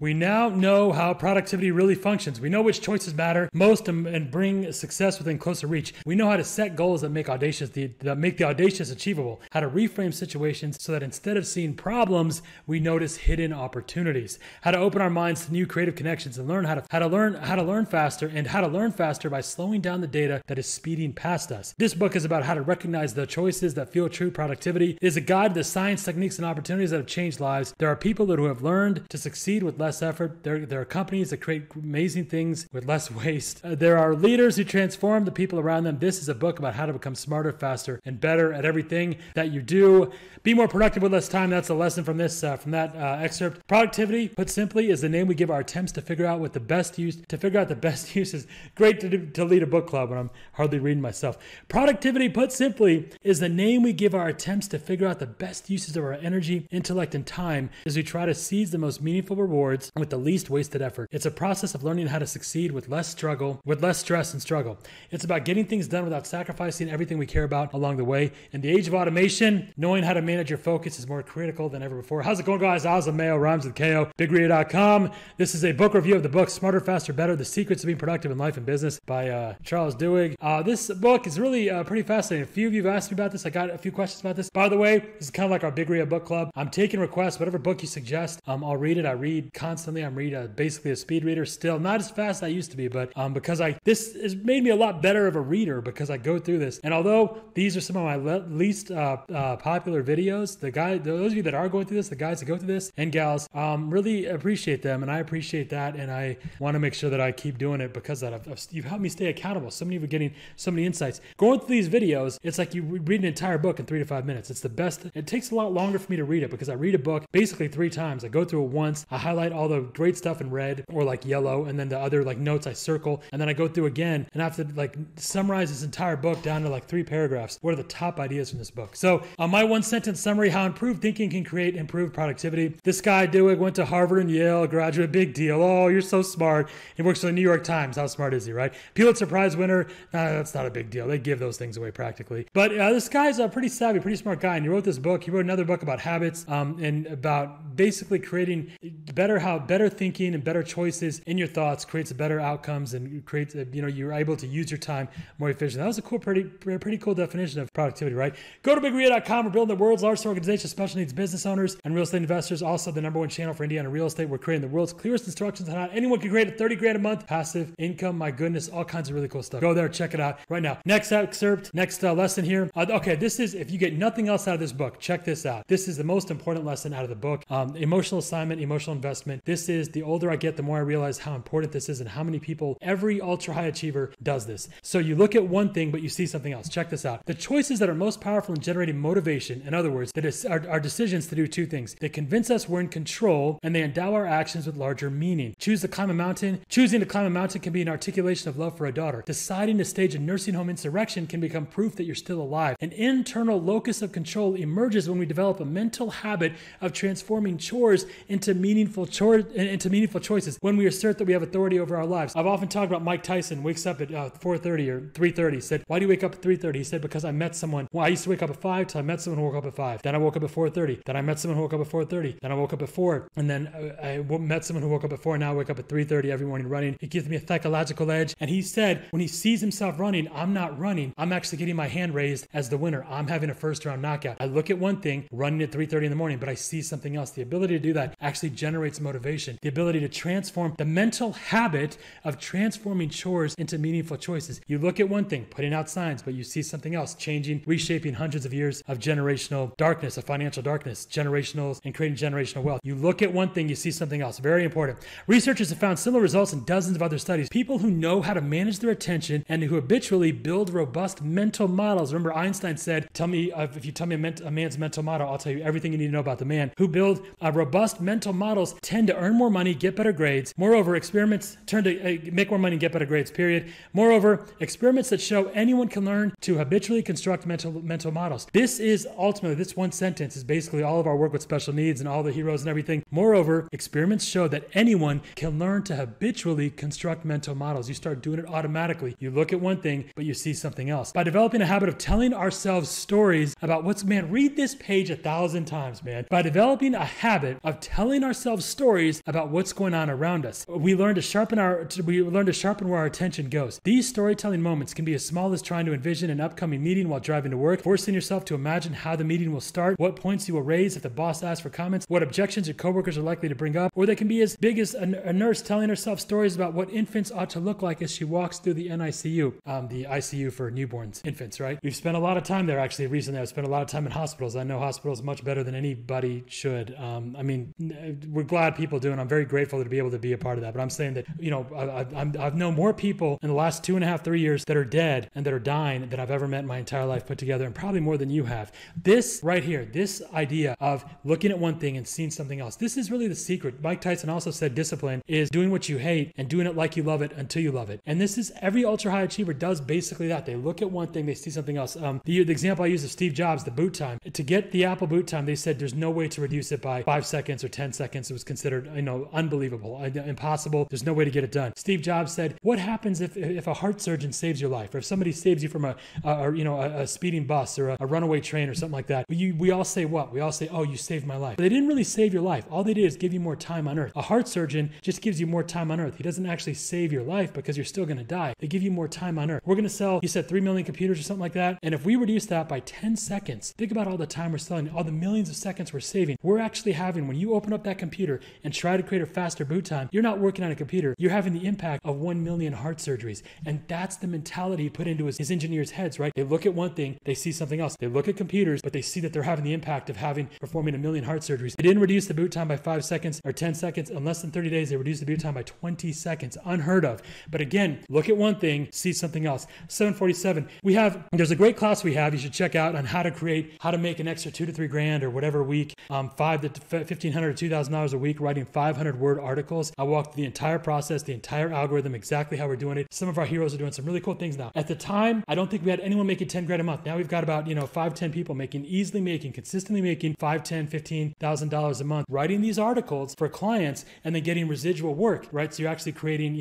We now know how productivity really functions. We know which choices matter most and bring success within closer reach. We know how to set goals that make the audacious achievable, how to reframe situations so that instead of seeing problems, we notice hidden opportunities, how to open our minds to new creative connections and learn how to learn faster by slowing down the data that is speeding past us. This book is about how to recognize the choices that fuel true productivity. It is a guide to the science, techniques, and opportunities that have changed lives. There are people who have learned to succeed with less effort. There are companies that create amazing things with less waste. There are leaders who transform the people around them. This is a book about how to become smarter, faster, and better at everything that you do. Be more productive with less time. That's a lesson from that excerpt. Productivity, put simply, is the name we give our attempts to figure out the best uses. Great to lead a book club when I'm hardly reading myself. Productivity, put simply, is the name we give our attempts to figure out the best uses of our energy, intellect, and time as we try to seize the most meaningful rewards with the least wasted effort. It's a process of learning how to succeed with less stress and struggle. It's about getting things done without sacrificing everything we care about along the way. In the age of automation, knowing how to manage your focus is more critical than ever before. How's it going, guys? Ozzy Mayo, rhymes with KO, bigreader.com. This is a book review of the book Smarter, Faster, Better: The Secrets of Being Productive in Life and Business by Charles Duhigg. This book is really pretty fascinating. A few of you have asked me about this. I got a few questions about this. By the way, this is kind of like our Big Ria book club. I'm taking requests. Whatever book you suggest, I'll read it. I read constantly. I'm basically a speed reader still. Not as fast as I used to be, but because this has made me a lot better of a reader because I go through this. And although these are some of my least popular videos, those of you that are going through this, the guys that go through this and gals, really appreciate them, and I appreciate that, and I want to make sure that I keep doing it because you've helped me stay accountable. So many of you are getting so many insights. Going through these videos, it's like you read an entire book in 3 to 5 minutes. It's the best. It takes a lot longer for me to read it because I read a book basically 3 times. I go through it once, I highlight all the great stuff in red or like yellow, and then the other like notes I circle, and then I go through again and I have to like summarize this entire book down to like 3 paragraphs. What are the top ideas from this book? So my 1-sentence summary: how improved thinking can create improved productivity. This guy Duhigg went to Harvard and Yale, graduate, big deal. Oh, you're so smart. He works for the New York Times. How smart is he, right? Pulitzer Prize winner. That's not a big deal. They give those things away practically. But this guy's a pretty savvy, pretty smart guy, and he wrote this book. He wrote another book about habits and about basically creating better thinking and better choices in your thoughts creates better outcomes and creates you're able to use your time more efficiently. That was a cool, pretty cool definition of productivity, right? Go to bigreader.com. We're building the world's largest organization of special needs business owners and real estate investors. Also the #1 channel for Indiana real estate. We're creating the world's clearest instructions on how anyone can create a $30,000 a month passive income. My goodness, all kinds of really cool stuff. Go there, check it out right now. Next excerpt, next lesson here. Okay, this is, if you get nothing else out of this book, check this out. This is the most important lesson out of the book. Emotional assignment, emotional investment. This is, the older I get, the more I realize how important this is and how many people, every ultra high achiever does this. So you look at one thing, but you see something else. Check this out. The choices that are most powerful in generating motivation, in other words, are decisions to do 2 things. They convince us we're in control, and they endow our actions with larger meaning. Choosing to climb a mountain can be an articulation of love for a daughter. Deciding to stage a nursing home insurrection can become proof that you're still alive. An internal locus of control emerges when we develop a mental habit of transforming chores into meaningful choices, when we assert that we have authority over our lives. I've often talked about Mike Tyson wakes up at 4:30 or 3:30. He said, why do you wake up at 3:30? He said, because I met someone. Well, I used to wake up at 5 till I met someone who woke up at 5. Then I woke up at 4:30. Then I met someone who woke up at 4:30. Then I woke up at 4. And then I met someone who woke up at 4. Now I wake up at 3:30 every morning running. It gives me a psychological edge. And he said, when he sees himself running, I'm not running. I'm actually getting my hand raised as the winner. I'm having a first round knockout. I look at one thing, running at 3:30 in the morning, but I see something else. The ability to do that actually generates motivation. The ability to transform the mental habit of transforming chores into meaningful choices. You look at one thing, putting out signs, but you see something else, changing, reshaping hundreds of years of generational darkness, of financial darkness, generational, and creating generational wealth. You look at one thing, you see something else. Very important. Researchers have found similar results in dozens of other studies. People who know how to manage their attention and who habitually build robust mental models. Remember, Einstein said, tell me, if you tell me a man's mental model, I'll tell you everything you need to know about the man. Who build robust mental models tend to earn more money, get better grades. Moreover, experiments turn to make more money and get better grades, period. Moreover, experiments that show anyone can learn to habitually construct mental models. This is ultimately, this one sentence is basically all of our work with special needs and all the heroes and everything. Moreover, experiments show that anyone can learn to habitually construct mental models. You start doing it automatically. You look at one thing, but you see something else. By developing a habit of telling ourselves stories about read this page 1,000 times, man. By developing a habit of telling ourselves stories stories about what's going on around us. We learn to sharpen where our attention goes. These storytelling moments can be as small as trying to envision an upcoming meeting while driving to work, forcing yourself to imagine how the meeting will start, what points you will raise if the boss asks for comments, what objections your coworkers are likely to bring up, or they can be as big as a nurse telling herself stories about what infants ought to look like as she walks through the NICU, the ICU for newborns, infants, right? We've spent a lot of time there actually recently. I've spent a lot of time in hospitals. I know hospitals much better than anybody should. I mean, we're glad people do, and I'm very grateful to be able to be a part of that. But I'm saying that, you know, I've known more people in the last 2.5, 3 years that are dead and that are dying than I've ever met in my entire life put together, and probably more than you have. This right here, this idea of looking at one thing and seeing something else, this is really the secret. Mike Tyson also said discipline is doing what you hate and doing it like you love it until you love it. And this is, every ultra high achiever does basically that. They look at one thing, they see something else. The example I use of Steve Jobs, the boot time. To get the Apple boot time, they said there's no way to reduce it by 5 seconds or 10 seconds. It was considered, you know, unbelievable, impossible. There's no way to get it done. Steve Jobs said, what happens if a heart surgeon saves your life, or if somebody saves you from a speeding bus or a runaway train or something like that? We all say what? We all say, oh, you saved my life. But they didn't really save your life. All they did is give you more time on earth. A heart surgeon just gives you more time on earth. He doesn't actually save your life because you're still going to die. They give you more time on earth. We're going to sell, you said 3 million computers or something like that. And if we reduce that by 10 seconds, think about all the time we're selling, all the millions of seconds we're saving. We're actually having, when you open up that computer and try to create a faster boot time, you're not working on a computer. You're having the impact of 1 million heart surgeries. And that's the mentality he put into his engineers' heads, right? They look at one thing, they see something else. They look at computers, but they see that they're having the impact of performing 1 million heart surgeries. They didn't reduce the boot time by 5 seconds or 10 seconds. In less than 30 days, they reduced the boot time by 20 seconds. Unheard of. But again, look at one thing, see something else. 747. There's a great class we have you should check out on how to make an extra $2 to $3 grand or whatever a week, $500 to $1,500 to $2,000 a week, writing 500-word articles. I walked through the entire process, the entire algorithm, exactly how we're doing it. Some of our heroes are doing some really cool things now. At the time, I don't think we had anyone making 10 grand a month. Now we've got about 5, 10 people consistently making $5, $10, $15,000 a month, writing these articles for clients and then getting residual work, right? So you're actually creating,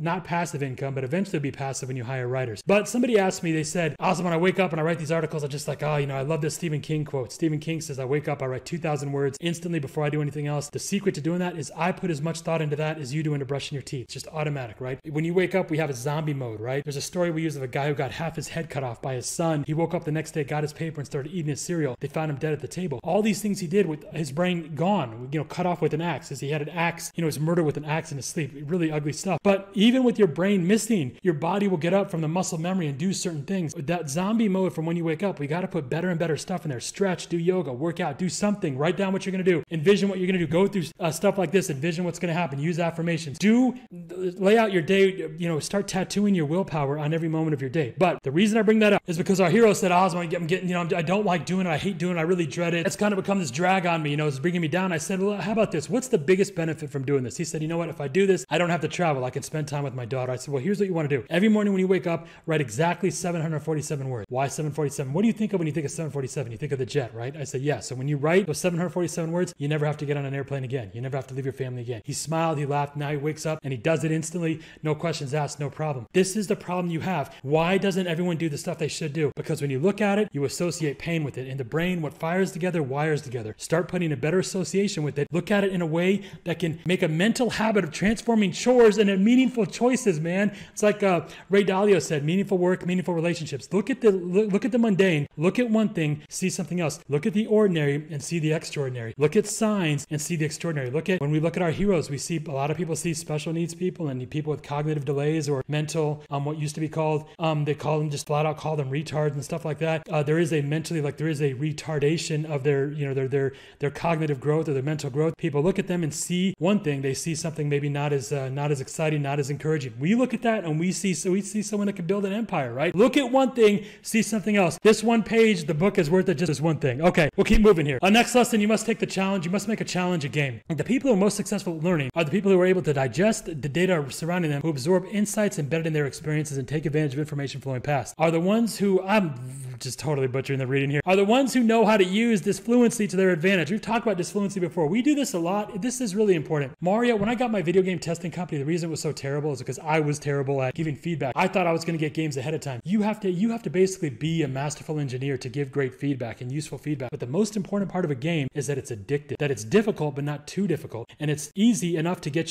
not passive income, but eventually it'll be passive when you hire writers. But somebody asked me, they said, awesome, when I wake up and I write these articles, I'm just like, I love this Stephen King quote. Stephen King says, I wake up, I write 2,000 words instantly before I do anything else. The secret to doing that is I put as much thought into that as you do into brushing your teeth. It's just automatic, right? When you wake up, we have a zombie mode, right? There's a story we use of a guy who got half his head cut off by his son. He woke up the next day, got his paper and started eating his cereal. They found him dead at the table. All these things he did with his brain gone, cut off with an axe, as he had an axe, his murder with an axe in his sleep. Really ugly stuff. But even with your brain missing, your body will get up from the muscle memory and do certain things. That zombie mode from when you wake up, we got to put better and better stuff in there. Stretch, do yoga, work out, do something, write down what you're going to do, envision what you're going to do, go through stuff like this, envision what's going to happen, use affirmations, lay out your day, start tattooing your willpower on every moment of your day. But the reason I bring that up is because our hero said, Osmo, I'm getting, I don't like doing it, I hate doing it, I really dread it. It's kind of become this drag on me, it's bringing me down. I said, well, how about this? What's the biggest benefit from doing this? He said, you know what, if I do this, I don't have to travel, I can spend time with my daughter. I said, well, here's what you want to do. Every morning when you wake up, write exactly 747 words. Why 747? What do you think of when you think of 747? You think of the jet, right? I said, yeah. So when you write those 747 words, you never have to get on an airplane again. You never have to leave your family again. He smiled, he laughed, now he wakes up and he does it instantly. No questions asked, no problem. This is the problem you have. Why doesn't everyone do the stuff they should do? Because when you look at it, you associate pain with it. In the brain, what fires together, wires together. Start putting a better association with it. Look at it in a way that can make a mental habit of transforming chores into meaningful choices, man. It's like Ray Dalio said, meaningful work, meaningful relationships. Look at the mundane. Look at one thing, see something else. Look at the ordinary and see the extraordinary. Look at signs and see the extraordinary. When we look at our heroes, we see a lot of people see special needs people and people with cognitive delays or mental, what used to be called, they call them, just flat out call them retards and stuff like that. There is a retardation of their cognitive growth or their mental growth. People look at them and see one thing, they see something maybe not as exciting, not as encouraging. We look at that and we see someone that can build an empire, right? Look at one thing, see something else. This one page, the book is worth it just as one thing. Okay, we'll keep moving here. Next lesson, you must take the challenge. You must make a challenge a game. The people who are most successful at learning are the people who are able to digest the data surrounding them, who absorb insights embedded in their experiences and take advantage of information flowing past. Are the ones who, I'm just totally butchering the reading here, are the ones who know how to use disfluency to their advantage. We've talked about disfluency before. We do this a lot. This is really important. Mario, when I got my video game testing company, the reason it was so terrible is because I was terrible at giving feedback. I thought I was going to get games ahead of time. You have to basically be a masterful engineer to give great feedback and useful feedback. But the most important part of a game is that it's addictive, that it's difficult, but not too difficult. And it's easy enough to get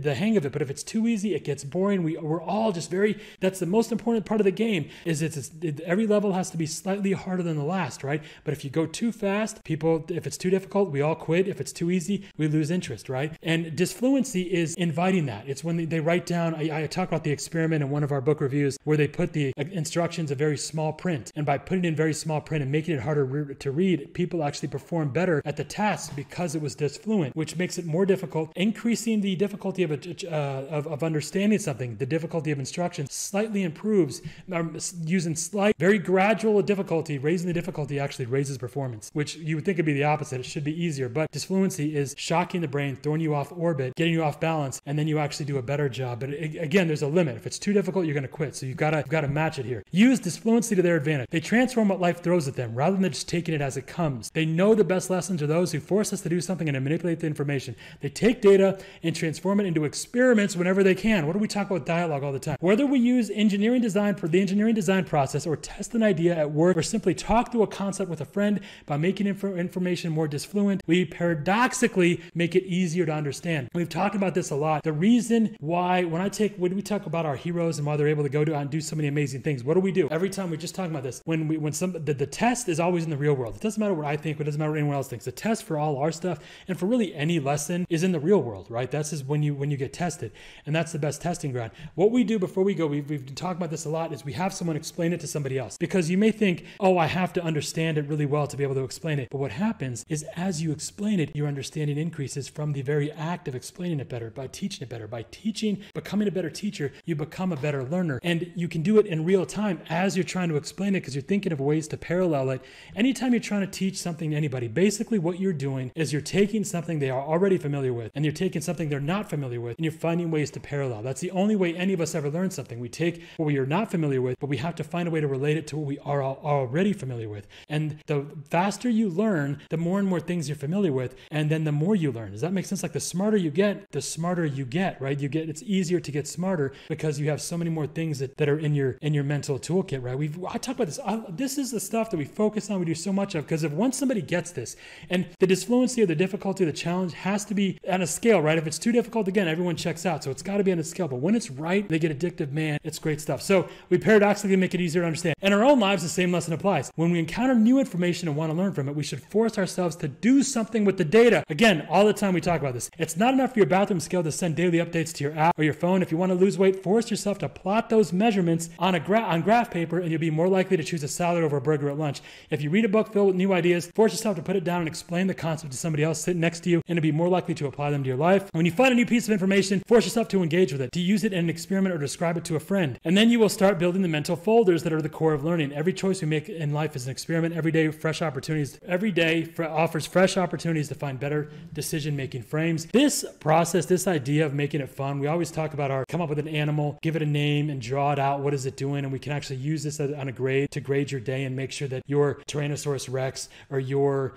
the hang of it. But if it's too easy, it gets boring. We're all just that's the most important part of the game is every level has to be slightly harder than the last, right? But if you go too fast, if it's too difficult, we all quit. If it's too easy, we lose interest, right? And disfluency is inviting that. It's when they write down, I talk about the experiment in one of our book reviews where they put the instructions in very small print. And by putting it in very small print and making it harder to read, people actually perform better at the task because it was disfluent, which makes it more difficult, increasing the difficulty of understanding something. The difficulty of instruction slightly improves. Using very gradual difficulty, raising the difficulty actually raises performance, which you would think would be the opposite. It should be easier, but disfluency is shocking the brain, throwing you off orbit, getting you off balance, and then you actually do a better job. But again, there's a limit. If it's too difficult, you're going to quit. So you've got to match it here. Use disfluency to their advantage. They transform what life throws at them rather than just taking it as it comes. They know the best lessons are those who force us to do something and to manipulate the information. They take data and transform it into experiments whenever they can. What do we talk about dialogue all the time? Whether we use engineering design for the engineering design process or test an idea at work or simply talk through a concept with a friend by making information more disfluent, we paradoxically make it easier to understand. We've talked about this a lot. The reason why when we talk about our heroes and why they're able to go out and do so many amazing things, what do? Every time we just talk about this, the test is always in the real world. It doesn't matter what I think, it doesn't matter what anyone else thinks. The test for all our stuff and for really any lesson is in the real world, right? That's just when you get tested, and that's the best testing ground. What we do before we go, we've been talking about this a lot, is we have someone explain it to somebody else, because you may think, oh, I have to understand it really well to be able to explain it. But what happens is as you explain it, your understanding increases from the very act of explaining it better, by teaching it better. By becoming a better teacher, you become a better learner, and you can do it in real time as you're trying to explain it because you're thinking of ways to parallel it. Anytime you're trying to teach something to anybody, basically what you're doing is you're taking something they are already familiar with and you're taking something they're not familiar with and you're finding ways to parallel. That's the only way any of us ever learn something. We take what we are not familiar with, but we have to find a way to relate it to what we are already familiar with. And the faster you learn, the more and more things you're familiar with, and then the more you learn. Does that make sense? Like the smarter you get, right? It's easier to get smarter because you have so many more things that are in your mental toolkit, right? I talk about this. This is the stuff that we focus on, we do so much of, because if once somebody gets this, and the disfluency or the difficulty, the challenge has to be on a scale, right? If it's too difficult, again, everyone checks out. So it's got to be on a scale. But when it's right, they get addictive, man, it's great stuff. So we paradoxically make it easier to understand. In our own lives, the same lesson applies. When we encounter new information and want to learn from it, we should force ourselves to do something with the data. Again, all the time we talk about this. It's not enough for your bathroom scale to send daily updates to your app or your phone. If you want to lose weight, force yourself to plot those measurements on graph paper, and you'll be more likely to choose a salad over a burger at lunch. If you read a book filled with new ideas, force yourself to put it down and explain the concept to somebody else sitting next to you, and to be more likely to apply them to your life. When you find a new piece of information, force yourself to engage with it, to use it in an experiment or describe it to a friend. And then you will start building the mental folders that are the core of learning. Every choice we make in life is an experiment. Every day offers fresh opportunities to find better decision-making frames. This process, this idea of making it fun, we always talk about come up with an animal, give it a name, and draw it out. What is it doing? And we can actually use this on a grade to grade your day and make sure that your Tyrannosaurus Rex or your,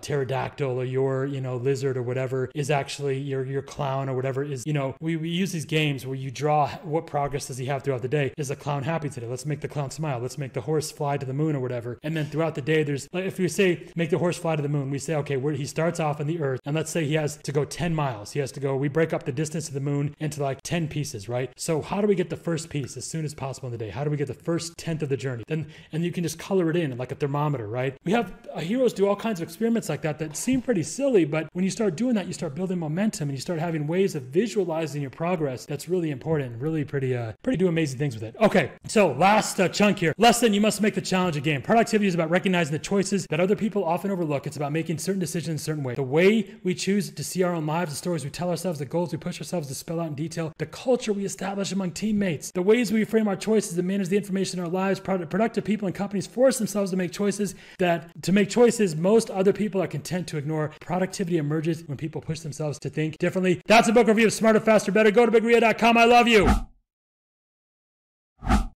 pterodactyl or your, lizard or whatever is actually your clown or whatever is, we use these games where you draw what progress does he have throughout the day. Is the clown happy today? Let's make the clown smile. Let's make the horse fly to the moon or whatever. And then throughout the day, if we say make the horse fly to the moon, we say, okay, he starts off on the earth, and let's say he has to go 10 miles. We break up the distance to the moon into like 10 pieces, right? So how do we get the first piece as soon as possible in the day? How do we get the first 10th of the journey? And you can just color it in like a thermometer, right? We have heroes do all kinds of experiments like that seem pretty silly, but when you start doing that, you start building momentum and you start having ways of visualizing your progress. That's really important, really pretty do amazing things with it. Okay, so last chunk here. Lesson, you must make the challenge a game. Productivity is about recognizing the choices that other people often overlook. It's about making certain decisions in a certain way. The way we choose to see our own lives, the stories we tell ourselves, the goals we push ourselves to spell out in detail, the culture we establish among teammates, the ways we frame our choices and manage the information in our lives. Productive people and companies force themselves to make choices most other people are content to ignore. Productivity emerges when people push themselves to think differently. That's a book review of Smarter, Faster, Better. Go to bigria.com. I love you.